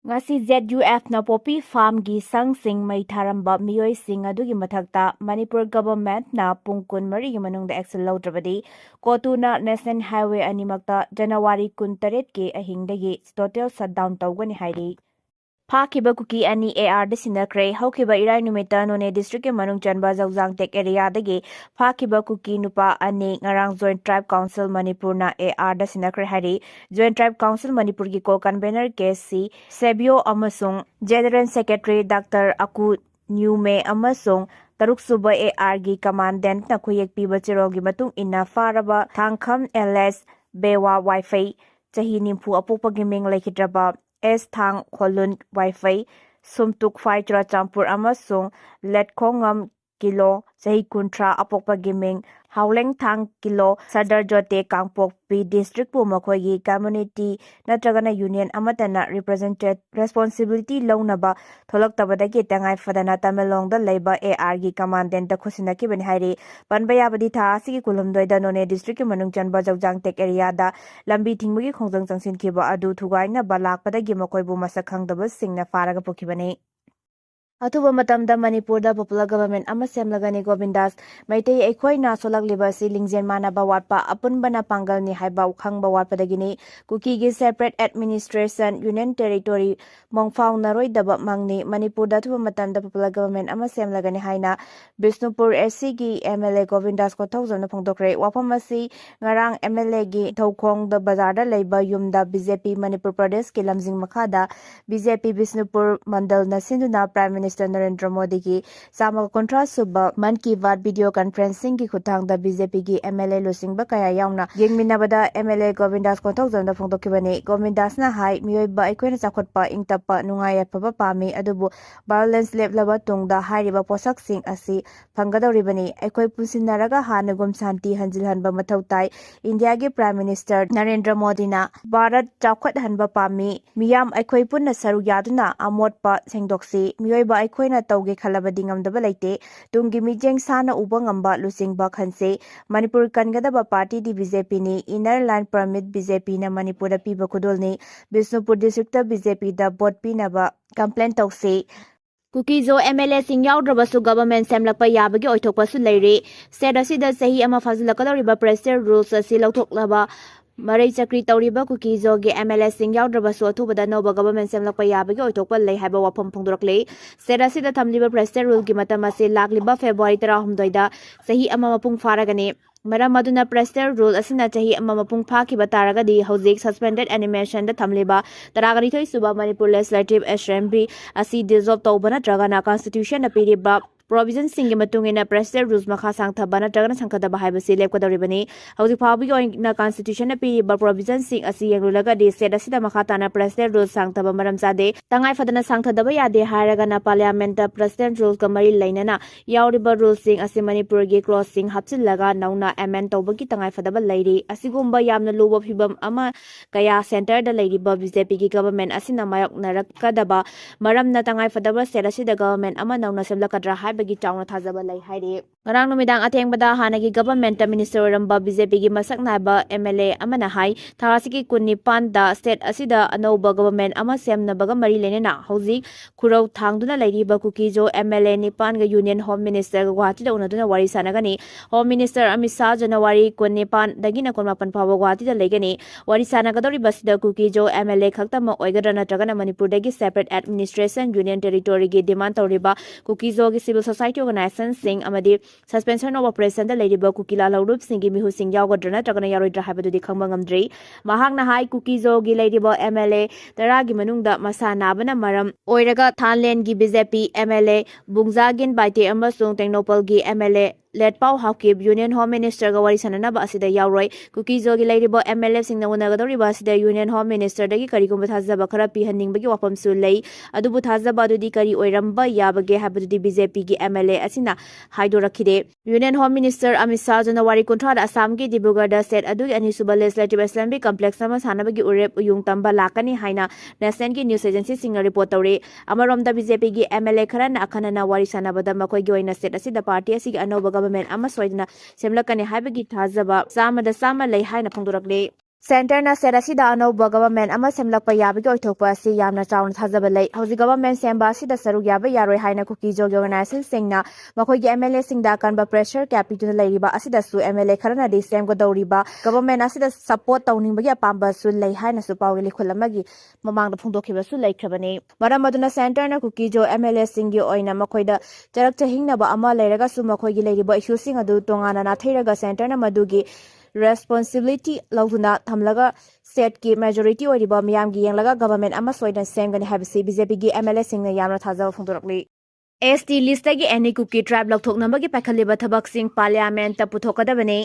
Ngasi ZUF na poppy farm gi sangsing mai tharamba miyoi sing adugi mathakta Manipur government na pungkun mari gi manungda action lawdrabadi kotuna national highway animakta January 18 ke ahingdagi total shutdown tawgani hairi Phakiba Kuki ani AR da Sinnakhre haukiba irai numita none district ke manung chanba Jaujang tek area dagi Phakiba Kuki nupa ani ngarang Joint Tribe Council Manipur na AR da Sinnakhre hari Joint Tribe Council Manipur gi ko convener KC Sebio amasung General Secretary Dr. Aku Nyume amasung Taruk suba AR gi commandant na khuyek piba chiro gi matung inna faraba thangkham LS Bewa Wi-Fi chahi nimpu apokpa gi ming lekhidraba S thang kholun Wi-Fi sumtuk fai chura champur amasung letkhongam kilo chahi kuntra apokpa giming hauleng thang kilo sadar jote kangpok pi district pu makhoigi community natragana union amatana represented responsibility launaba tholaktabadagi tangai fadana Tamelong da leiba AR gi commandant da khusinaki bani hairi panbayabadi tha asigi kulumdoi da none district ki manung chanba Jaujang tek area da lambi thingbugi khongjang changsin khiba adu thugaina balakpadagi makoibu masak khangdaba singna faraga pokibani Atuba matamda Manipur da popular government ama semlagani Govindas Maitei Ekhoina solagliba si lingjen manaba watpa apunbana pangalni haiba ukhangba watpadagini Kuki gi separate administration union territory mongfau naroi daba mangni Manipur da tuba matamda popular government ama semlagani haina Bisnupur SC gi MLA Govindas ko thawjana phongdokre wapamasi ngarang MLA gi thaukhong da bazar da leiba yumda BJP Manipur Pradesh ki lamjing makhada BJP Bisnupur mandal na sinduna Prime Minister Narendra Modi ki sama kontra suba man ki baat video conferencing ki khutang da BJP ki MLA lusingba kaya yauna yengminabada MLA Govindas ko thawjana phongdokibani Govindas na hai mioiba aikoina chakhotpa ingtapa nungai apaba pami adubu violence leblaba tungda hairiba posak sing asi phanggadoribani aikoi punsinaraga hanagum shanti hanjilhanba mathautai India ki Prime Minister Narendra Modi na Bharat chawkhat hanba pami miyam aikoi punna saru yaduna amotpa sengdoksi mioiba aikoina tauge khalabadi ngamdaba leite tungi mijeng sana uba ngamba lusingba khanse Manipur kangadaba party di BJP ni inner line permit BJP na Manipur da piba khudolni Bisnupur district da BJP da vote pinaba complaint tause Kuki zo MLA sing yaudраbasu government semlakpa yabagi oithokpasu leire state asida sahi ama fazilakadoriba pressure rules asi lauthoklaba Marai Chakri Tauriba Kuki Zogi MLS Sing Yaudраbasu Athubada Nova Government Semlakpa Yabagi Oitokpa Lei Haiba Wapam Phongdoraklei Serasida Thamliba Pressure Rule gi matam ase lagliba February 13 da sahi ama mapung faragani Maram aduna Pressure Rule asina chahi ama mapung phakiba taragadi hauzik suspended animation da thamliba taragani thoi suba Manipur Legislative Assembly asi dissolve tawbana tragana Constitution na piriba Provision singi matungina Pressure Rules makha sangthabana tragana sangkhadaba haibasi lepkadoribani hauzik phabi na Constitution na piriba provision sing asi yenglulaga de set asida makha tana Pressure Rules sangthaba maram chade tangai fadana sangthadaba yade hairaga na Parliament da Pressure Rules ka mari lainana yauriba rules sing asi Manipur gi crossing hapchillaga nauna amend tawbagi tangai fadaba lairi asigumba yamna luba phibam ama kaya center da lairiba BJP gi government asina mayok narakadaba maramna tangai fadaba set asida government ama nauna semlakadra haibagi chawna thajaba lai haire ngarang numidang athengbada hanagi government minister ramba BJP gi masak naiba MLA amana hai tharasiki kunni panda state asida anouba government ama semnabaga mari lenena hauzik khurau thangduna lairiba Kuki jo MLA nipan ga union home minister Guwahati da unaduna wari sanagani home minister Amisa January 19 dagina 18 phawa Guwahati da legani wari sanagadori basida Kuki jo MLA khaktama oigadra natragana Manipur dagi separate administration union territory gi demand tawriba Kuki jo gi civil society organization sing amadi suspension of operation da lairiba Kuki la laurup singi mihu sing yawgadra natragana yaroidra haibadudi khangba ngamdri mahakna hai Kuki jo gi lairiba MLA taragi manungda masa nabana maram oiraga Thanlen gi BJP MLA Bungjagin Baite amasung Tengnopal gi MLA Let Pau Hakib Union Home Minister ga wari sananaba asida yauroi Kuki jogi lairiba MLF singna unagadoriba asida Union Home Minister dagi karigumba thajaba khara pihanningbagi wapamsu lei adubu thajaba adudi kari oiramba yabage habadudi BJP gi MLA asina haidorakhide Union Home Minister Amisa January 19 da Assam gi Dibrugarh da set adugi anisuba Legislative Assembly complex sama sanabagi urep uyung tamba lakani haina National gi news agency singa report tawre amaromda BJP gi MLA kharana akhanana wari sanabada makoi gi oina set asida party asigi anouba government ama soidna semlakani haibagi thajaba sama da sama lei haina phongdorakle Senterna said asida anouba government ama semlakpa yabagi oithokpa asi yamna chauna thajaba lei hauji government semba asida saruk yaba yaroi haina Kuki jog organization singna makhlgi MLA singda kanba pressure capital leiriba asida su MLA kharana di semgo dauriba government asida support tawningbagi apamba su lei haina su pawli khulamagi mamangda phungdokhiba su leikrabani maram aduna senterna Kuki jo MLA singgi oina makhoida charak chahingnaba ama leiraga su makhoigi leiriba issue sing adu tongana na thairaga senterna madugi responsibility lauduna thamlaga state ki majority oriba miyam gi yenglaga government ama soidan semgani habisi BJP gi MLA singna yamna thajaba phungdorakli ST list gi any Kuki tribe lokthoknambagi pakhaliba thabak sing parliament ta puthokadabani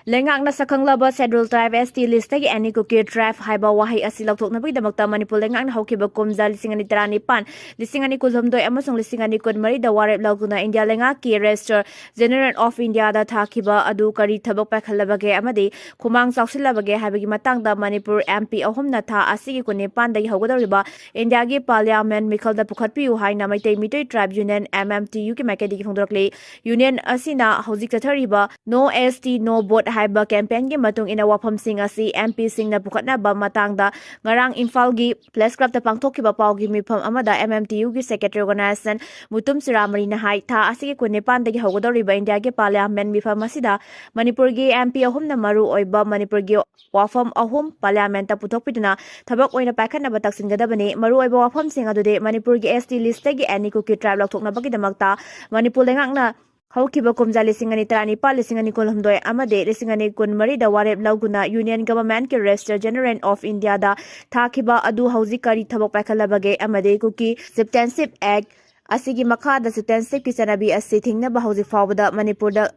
Lengakna sakanglaba Federal Tribe ST list gi any Kuki tribe haiba wahai asi lokthoknabagi damakta Manipur lengakna haukiba kumja lisingani trani pan lisingani kulhomdoi amasung lisingani kunmari da warep laguna India lengak ki register general of India da thakiba adu kari thabak pakhalabage amadi khumang chawsilabage haibagi matangda Manipur MP ahumna tha asigi kuni pan dagi hogodoriba India gi parliament makhl da pukhatpiu haina maitai mitoi tribe union MMTU ki makedi gi phongdorakli union asina hojik chathariba no ST no vote haiba campaign gi matung ina wafam sing asi MP sing na pukhatna ba matangda ngarang Imphal gi Press Club ta pangthokkiba pawgi mifam amada MMTU gi secretary organization mutum siramari na hai tha asigi kuni pan dagi hogodoriba India gi parliament mifam asida Manipur gi MP ahum na maru oiba Manipur gi wafam ahum parliament ta puthokpiduna thabak oina pakhana ba taksingadabani maru oiba wafam sing adude Manipur gi ST list gi any Kuki tribe lokthokna bagi damakta Manipur lengakna haukiba kumja lisingani trani pa lisingani kolhomdoi amade lisingani kunmari da warep lauguna union government ki register general of India da thakiba adu hauji kari thabak pakhalabage amade Kuki citizenship act asigi makha da citizenship ki chanabi asi thingna ba hauji fawbada Manipur da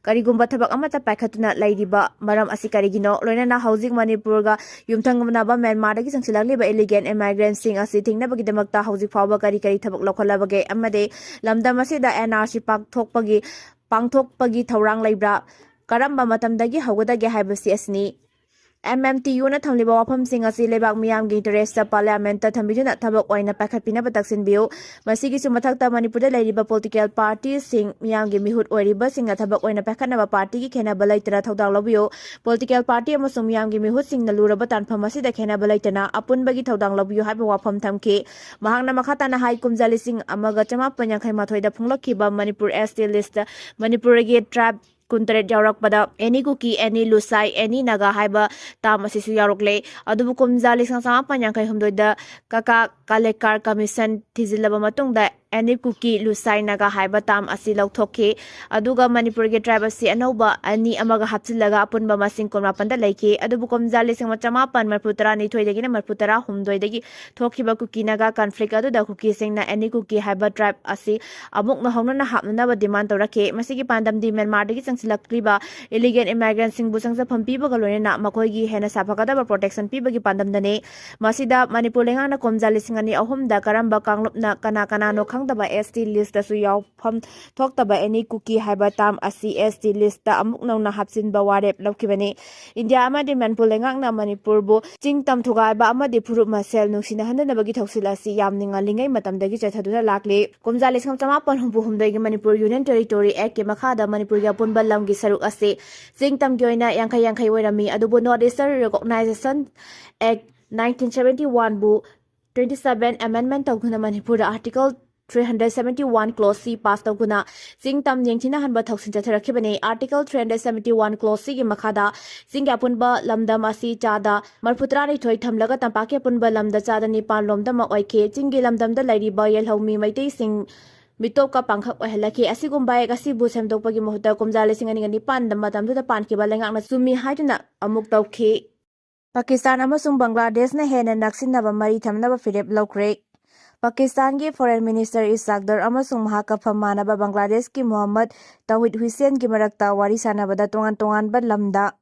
karigumba thabak amata pakhatuna lairiba maram asi karigino loinana hauji Manipur ga yumthangmna ba Myanmar da gi sangsilagli ba illegal immigrants sing asi thingna bagi damakta hauji fawba kari thabak lokhalabage amade lamdam asida NRC pangthokpagi thaurang leibra karamba matamdagi hogodage haibasi asni MMTU na thamliba wafam sing asi lebak miyam gi interest ta parliament ta thambiduna thabak oina pakhatpina ba taksin biu masigi su mathakta Manipur da leiriba political party sing miyam gi mihut oiriba singa thabak oina pakhana ba party gi khena balaitara thodang lobiu political party amasung miyam gi mihut sing na luraba tanpham asi da khena balaitana apun bagi thodang lobiu haiba wafam thamki mahangna makhata na hai kumjali sing amaga chama panyakhai mathoi da phunglakhi ba Manipur ST list Manipur gi tribe kuntaret yaurakpada any Kuki any Lusai any Naga haiba tam asisu yaurokle adubu kumjali sang panyakhai humdoi da kaka kalekar commission thizilaba matungda any Kuki Lusai Naga haiba tam asi lauthokhe aduga Manipur ge tribe asi anouba ani amaga hapsilaga apunba masing konmapanda leike adubu kumjali sang chamapan marputara ni thoidagi na marputara humdoi dagi thokhiba Kuki Naga conflict adu da Kuki singna any Kuki haiba tribe asi amuk na hongna na hapna ba demand torakhe masigi pandam di Myanmar dagi silakliba illegal immigrants sing busang sa pampiba galone makhlgi hena sapakada ba protection piba gi pandamdane masida Manipur lengana komjali singani ahumda karamba kanglupna kana no khangdaba ST list da su yaw pham thoktaba any Kuki haiba tam asi ST list da amuk nongna hapsin ba warep laukibani India amadi Manipur lengakna Manipur bu chingtam thugai ba amadi phurup masel nuksina handana bagi thoksilasi yamninga lingai matamdagi chathaduna lakle komjali singam chama panhumbu humdagi Manipur Union Territory Act ke makhada Manipur ya punba lamgi saruk ase singtam gi oina yankhai oirami adubu North Eastern Recognition Act 1971 bu 27 amendment tawguna Manipur article 371 clause C pass tawguna singtam yengchina hanba thoksin chatharakibani article 371 clause C gi makhada singya punba lamdam asi chada marputra ni thoi thamlaga tampake punba lamda chada ni pan lomda ma oike chingi lamdam da lairi ba yelhomi maitai sing mitop ka pangkhak ohelaki asigumba ek asibu semdokpagi mahuta kumjali singani ngani pan matamdu da pan kiba lengakna sumi haiduna amuk tawkhi Pakistan amasung Bangladesh na hena naksinaba mari thamnaba firep lokre Pakistan ki Foreign Minister Ishaq Dar amasung mahakapam manaba Bangladesh ki Muhammad Tawhid Hussein ki marakta wari sanabada tongan ba lamda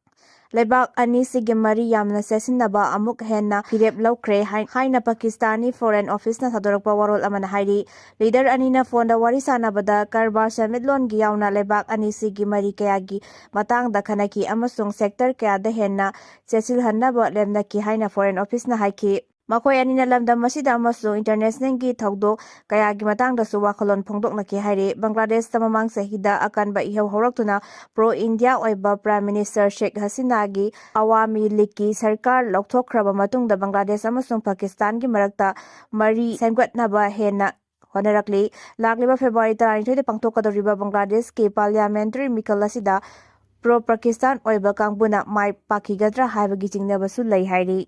Lebak ani sige mari yamna sesinaba amuk hena hirep lokre haina Pakistani Foreign Office na sadorakpa warol amana hairi leader ani na fonda wari sanabada karbar samitlon gi yauna lebak ani sige mari kayagi matang da khanaki amasung sector kaya da hena sesil hannaba lemna ki haina Foreign Office na haiki ꯃꯈꯣꯏ ꯑꯅꯤꯅ ꯂꯝꯗꯝ ꯑꯁꯤꯗ ꯑꯃꯁꯨꯡ ꯏꯟꯇꯔꯅꯦꯁꯅꯦꯜꯒꯤ ꯊꯧꯗꯣꯛ ꯀꯌꯥꯒꯤ ꯃꯇꯥꯡꯗꯁꯨ ꯋꯥꯈꯜꯂꯣꯟ ꯐꯣꯡꯗꯣꯛꯅꯈꯤ ꯍꯥꯏꯔꯤ꯫ ꯕꯪꯒ꯭ꯂꯥꯗꯦꯁꯇ ꯃꯃꯥꯡ ꯆꯍꯤꯗ ꯑꯀꯟꯕ ꯏꯍꯧ ꯍꯧꯔꯛꯇꯨꯅ ꯄ꯭ꯔꯣ ꯏꯟꯗꯤꯌꯥ ꯑꯣꯏꯕ ꯄ꯭ꯔꯥꯏꯝ ꯃꯤꯅꯤꯁꯇꯔ ꯁꯦꯈ ꯍꯁꯤꯅꯥꯒꯤ ꯑꯋꯥꯃꯤ ꯂꯤꯒꯀꯤ ꯁꯔꯀꯥꯔ ꯂꯧꯊꯣꯛꯈ꯭ꯔꯕ ꯃꯇꯨꯡꯗ ꯕꯪꯒ꯭ꯂꯥꯗꯦꯁ ꯑꯃꯁꯨꯡ ꯄꯥꯀꯤꯁꯇꯥꯟꯒꯤ ꯃꯔꯛꯇ ꯃꯔꯤ ꯁꯦꯝꯒꯠꯅꯕ ꯍꯦꯟꯅ ꯍꯣꯠꯅꯔꯛꯂꯤ꯫ ꯂꯥꯛꯂꯤꯕ ꯐꯦꯕ꯭ꯔꯨꯋꯥꯔꯤ 12ꯗ ꯄꯥꯡꯊꯣꯛꯀꯗꯧꯔꯤꯕ ꯕꯪꯒ꯭ꯂꯥꯗꯦꯁꯀꯤ ꯄꯥꯔꯂꯤꯌꯥꯃꯦꯟꯇꯔꯤ ꯃꯤꯈꯜ ꯑꯁꯤꯗ ꯄ꯭ꯔꯣ ꯄꯥꯀꯤꯁꯇꯥꯟ ꯑꯣꯏꯕ ꯀꯥꯡꯕꯨꯅ ꯃꯥꯏ ꯄꯥꯛꯈꯤꯒꯗ꯭ꯔꯥ ꯍꯥꯏꯕꯒꯤ ꯆꯤꯡꯅꯕꯁꯨ ꯂꯩ ꯍꯥꯏꯔꯤ꯫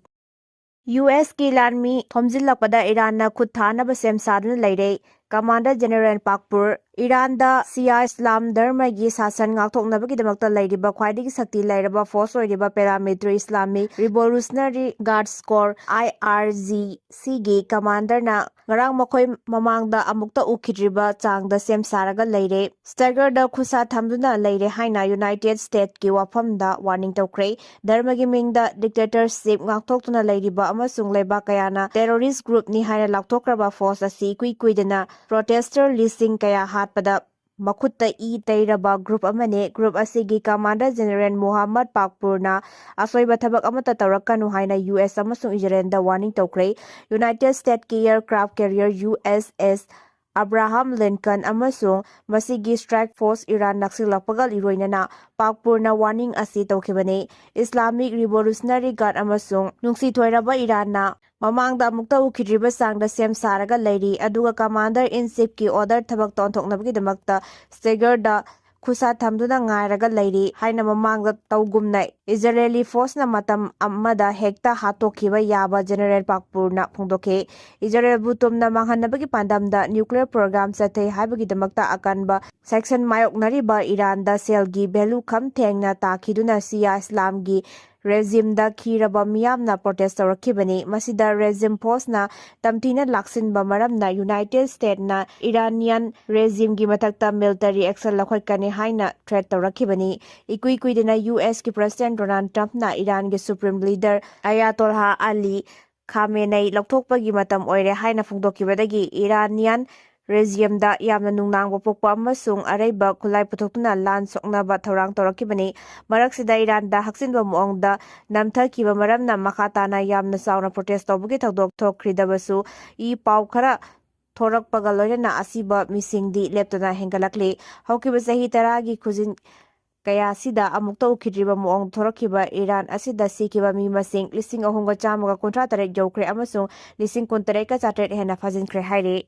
ꯌꯨꯑꯦꯁꯀꯤ ꯂꯥꯟꯃꯤ ꯊꯣꯝꯖꯤꯜꯂꯛꯄꯗ ꯏꯔꯥꯟꯅ ꯈꯨꯠ ꯊꯥꯅꯕ ꯁꯦꯝ ꯁꯥꯗꯨꯅ ꯂꯩꯔꯦ꯫ ꯀꯃꯥꯟꯗꯔ ꯖꯦꯅꯔꯦꯜ ꯄꯥꯛꯄꯨꯔ ꯏꯔꯥꯟꯗ ꯁꯤꯌꯥ ꯏꯁꯂꯥꯝ ꯙꯔꯃꯒꯤ ꯁꯥꯁꯟ ꯉꯥꯛꯊꯣꯛꯅꯕꯒꯤꯗꯃꯛꯇ ꯂꯩꯔꯤꯕ ꯈ꯭ꯋꯥꯏꯗꯒꯤ ꯁꯛꯇꯤ ꯂꯩꯔꯕ ꯐꯣꯔꯁ ꯑꯣꯏꯔꯤꯕ ꯄꯦꯔꯥꯃꯤꯂꯤꯇꯔꯤ ꯏꯁꯂꯥꯃꯤꯛ ꯔꯤꯚꯣꯂꯨꯁꯅꯔꯤ ꯒꯥꯔꯗꯁ ꯀꯣꯔ (IRGC)ꯒꯤ ꯀꯃꯥꯟꯗꯔꯅ ꯉꯔꯥꯡ ꯃꯈꯣꯏ ꯃꯃꯥꯡꯗ ꯑꯃꯨꯛꯇ ꯎꯈꯤꯗ꯭ꯔꯤꯕ ꯆꯥꯡꯗ ꯁꯦꯝ ꯁꯥꯔꯒ ꯂꯩꯔꯦ, ꯁ꯭ꯇꯦꯒꯔꯗ ꯈꯨꯠꯁꯥ ꯊꯝꯗꯨꯅ ꯂꯩꯔꯦ ꯍꯥꯏꯅ ꯌꯨꯅꯥꯏꯇꯦꯗ ꯁ꯭ꯇꯦꯠꯁꯀꯤ ꯋꯥꯐꯝꯗ ꯋꯥꯔꯅꯤꯡ ꯇꯧꯈ꯭ꯔꯦ꯫ ꯙꯔꯃꯒꯤ ꯃꯤꯡꯗ ꯗꯤꯛꯇꯦꯇꯔꯁꯤꯞ ꯉꯥꯛꯊꯣꯛꯇꯨꯅ ꯂꯩꯔꯤꯕ ꯑꯃꯁꯨꯡ ꯂꯩꯕꯥꯛ ꯀꯌꯥꯅ ꯇꯦꯔꯣꯔꯤꯁꯠ ꯒ꯭ꯔꯨꯞꯅꯤ ꯍꯥꯏꯅ ꯂꯥꯎꯊꯣꯛꯈ꯭ꯔꯕ ꯐꯣꯔꯁ ꯑꯁꯤ ꯏꯀꯨꯏ ꯀꯨꯏꯗꯅ ꯄ꯭ꯔꯣꯇꯦꯁꯇꯔ ꯂꯤꯁꯤꯡ ꯀꯌꯥ ꯍꯥꯠꯄꯗ ꯃꯈꯨꯠꯇ ꯏ ꯇꯩꯔꯕ ꯒ꯭ꯔꯨꯞ ꯑꯃꯅꯤ꯫ ꯒ꯭ꯔꯨꯞ ꯑꯁꯤꯒꯤ ꯀꯃꯥꯟꯗꯔ ꯖꯦꯅꯔꯦꯜ ꯃꯨꯍꯝꯃꯗ ꯄꯥꯛꯄꯨꯔꯅ ꯑꯁꯣꯏꯕ ꯊꯕꯛ ꯑꯃꯠꯇ ꯇꯧꯔꯛꯀꯅꯨ ꯍꯥꯏꯅ ꯌꯨꯑꯦꯁ ꯑꯃꯁꯨꯡ ꯏꯖꯔꯦꯜꯗ ꯋꯥꯔꯅꯤꯡ ꯇꯧꯈ꯭ꯔꯦ꯫ ꯌꯨꯅꯥꯏꯇꯦꯗ ꯁ꯭ꯇꯦꯠꯁꯀꯤ aircraft carrier USS Abraham Lincoln ꯑꯃꯁꯨꯡ ꯃꯁꯤꯒꯤ ꯁ꯭ꯇ꯭ꯔꯥꯏꯛ ꯐꯣꯔꯁ ꯏꯔꯥꯟ ꯅꯛꯁꯤꯜꯂꯛꯄꯒ ꯏꯔꯣꯏꯅꯅ ꯄꯥꯛꯄꯨꯔꯅ ꯋꯥꯔꯅꯤꯡ ꯑꯁꯤ ꯇꯧꯈꯤꯕꯅꯤ꯫ ꯏꯁꯂꯥꯃꯤꯛ ꯔꯤꯚꯣꯂꯨꯁꯅꯔꯤ ꯒꯥꯔꯗ ꯑꯃꯁꯨꯡ ꯅꯨꯡꯁꯤꯊꯣꯏꯔꯕ ꯏꯔꯥꯟꯅ ꯃꯃꯥꯡꯗ ꯑꯃꯨꯛꯇ ꯎꯈꯤꯗ꯭ꯔꯤꯕ ꯆꯥꯡꯗ ꯁꯦꯝ ꯁꯥꯔꯒ ꯂꯩꯔꯤ, ꯑꯗꯨꯒ ꯀꯃꯥꯟꯗꯔ ꯏꯟ ꯆꯤꯐꯀꯤ ꯑꯣꯔꯗꯔ ꯊꯕꯛꯇ ꯑꯣꯟꯊꯣꯛꯅꯕꯒꯤꯗꯃꯛꯇ ꯁ꯭ꯇꯦꯒꯔꯗ ꯈꯨꯠꯁꯥ ꯊꯝꯗꯨꯅ ꯉꯥꯏꯔꯒ ꯂꯩꯔꯤ ꯍꯥꯏꯅ ꯃꯃꯥꯡꯗ ꯇꯧꯒꯨꯝꯅ ꯏꯖꯔꯦꯂꯤ ꯐꯣꯔꯁꯅ ꯃꯇꯝ ꯑꯃꯗ ꯍꯦꯛꯇ ꯍꯥꯠꯇꯣꯛꯈꯤꯕ ꯌꯥꯕ ꯖꯦꯅꯔꯦꯜ ꯄꯥꯛꯄꯨꯔꯅ ꯐꯣꯡꯗꯣꯛꯈꯤ꯫ ꯏꯖꯔꯦꯜꯕꯨ ꯇꯨꯝꯅ ꯃꯥꯡꯍꯟꯅꯕꯒꯤ ꯄꯥꯟꯗꯝꯗ ꯅ꯭ꯌꯨꯀ꯭ꯂꯤꯌꯔ ꯄ꯭ꯔꯣꯒ꯭ꯔꯥꯝ ꯆꯠꯊꯩ ꯍꯥꯏꯕꯒꯤꯗꯃꯛꯇ ꯑꯀꯟꯕ ꯁꯦꯡꯁꯟ ꯃꯥꯌꯣꯛꯅꯔꯤꯕ ꯏꯔꯥꯟꯗ ꯁꯦꯜꯒꯤ ꯚꯦꯂꯨ ꯈꯝ ꯊꯦꯡꯅ ꯇꯥꯈꯤꯗꯨꯅ ꯁꯤꯌꯥ ꯏꯁꯂꯥꯝꯒꯤ ꯔꯦꯖꯤꯝꯗ ꯈꯤꯔꯕ ꯃꯤꯌꯥꯝꯅ ꯄ꯭ꯔꯣꯇꯦꯁꯠ ꯇꯧꯔꯛꯈꯤꯕꯅꯤ꯫ ꯃꯁꯤꯗ ꯔꯦꯖꯤꯝ ꯐꯣꯔꯁꯅ ꯇꯝꯊꯤꯅ ꯂꯥꯛꯁꯤꯟꯕ ꯃꯔꯝꯅ ꯌꯨꯅꯥꯏꯇꯦꯗ ꯁ꯭ꯇꯦꯠꯁꯅ ꯏꯔꯥꯅꯤꯌꯟ ꯔꯦꯖꯤꯝꯒꯤ ꯃꯊꯛꯇ ꯃꯤꯂꯤꯇꯔꯤ ꯑꯦꯛꯁꯟ ꯂꯧꯈꯠꯀꯅꯤ ꯍꯥꯏꯅ ꯊ꯭ꯔꯦꯠ ꯇꯧꯔꯛꯈꯤꯕꯅꯤ꯫ ꯏꯀꯨꯏ ꯀꯨꯏꯗꯅ ꯌꯨꯑꯦꯁꯀꯤ president Donald ꯇ꯭ꯔꯝꯞꯅ ꯏꯔꯥꯟꯒꯤ supreme leader ꯑꯌꯥꯇꯣꯜꯂꯥꯍ Ali ꯈꯥꯃꯦꯅꯩ ꯂꯧꯊꯣꯛꯄꯒꯤ ꯃꯇꯝ ꯑꯣꯏꯔꯦ ꯍꯥꯏꯅ ꯐꯣꯡꯗꯣꯛꯈꯤꯕꯗꯒꯤ ꯏꯔꯥꯅꯤꯌꯟ ꯔꯦꯖꯤꯝꯗ ꯌꯥꯝꯅ ꯅꯨꯡꯅꯥꯡꯕ ꯄꯣꯛꯄ ꯑꯃꯁꯨꯡ ꯑꯔꯩꯕ ꯈꯨꯠꯂꯥꯏ ꯄꯨꯊꯣꯛꯇꯨꯅ ꯂꯥꯟ ꯁꯣꯛꯅꯕ ꯊꯧꯔꯥꯡ ꯇꯧꯔꯛꯈꯤꯕꯅꯤ꯫ ꯃꯔꯛꯁꯤꯗ ꯏꯔꯥꯟꯗ ꯍꯛꯆꯤꯟꯕ ꯃꯑꯣꯡꯗ ꯅꯝꯊꯈꯤꯕ ꯃꯔꯝꯅ ꯃꯈꯥ ꯇꯥꯅ ꯌꯥꯝꯅ ꯆꯥꯎꯅ ꯄ꯭ꯔꯣꯇꯦꯁꯠ ꯇꯧꯕꯒꯤ ꯊꯧꯗꯣꯛ ꯊꯣꯛꯈ꯭ꯔꯤꯗꯕꯁꯨ ꯏ ꯄꯥꯎ ꯈꯔ ꯊꯣꯔꯛꯄꯒ ꯂꯣꯏꯅꯅ ꯑꯁꯤꯕ ꯃꯤꯁꯤꯡꯗꯤ ꯂꯦꯞꯇꯅ ꯍꯦꯟꯒꯠꯂꯛꯂꯤ꯫ ꯍꯧꯈꯤꯕ ꯆꯍꯤ 10ꯒꯤ ꯈꯨꯖꯤꯡ ꯀꯌꯥꯁꯤꯗ ꯑꯃꯨꯛꯇ ꯎꯈꯤꯗ꯭ꯔꯤꯕ ꯃꯑꯣꯡꯗ ꯊꯣꯔꯛꯈꯤꯕ ꯏꯔꯥꯟ ꯑꯁꯤꯗ ꯁꯤꯈꯤꯕ ꯃꯤ ꯃꯁꯤꯡ 3,138 ꯌꯧꯈ꯭ꯔꯦ ꯑꯃꯁꯨꯡ 23,900 ꯍꯦꯟꯅ ꯐꯥꯖꯤꯟꯈ꯭ꯔꯦ ꯍꯥꯏꯔꯤ꯫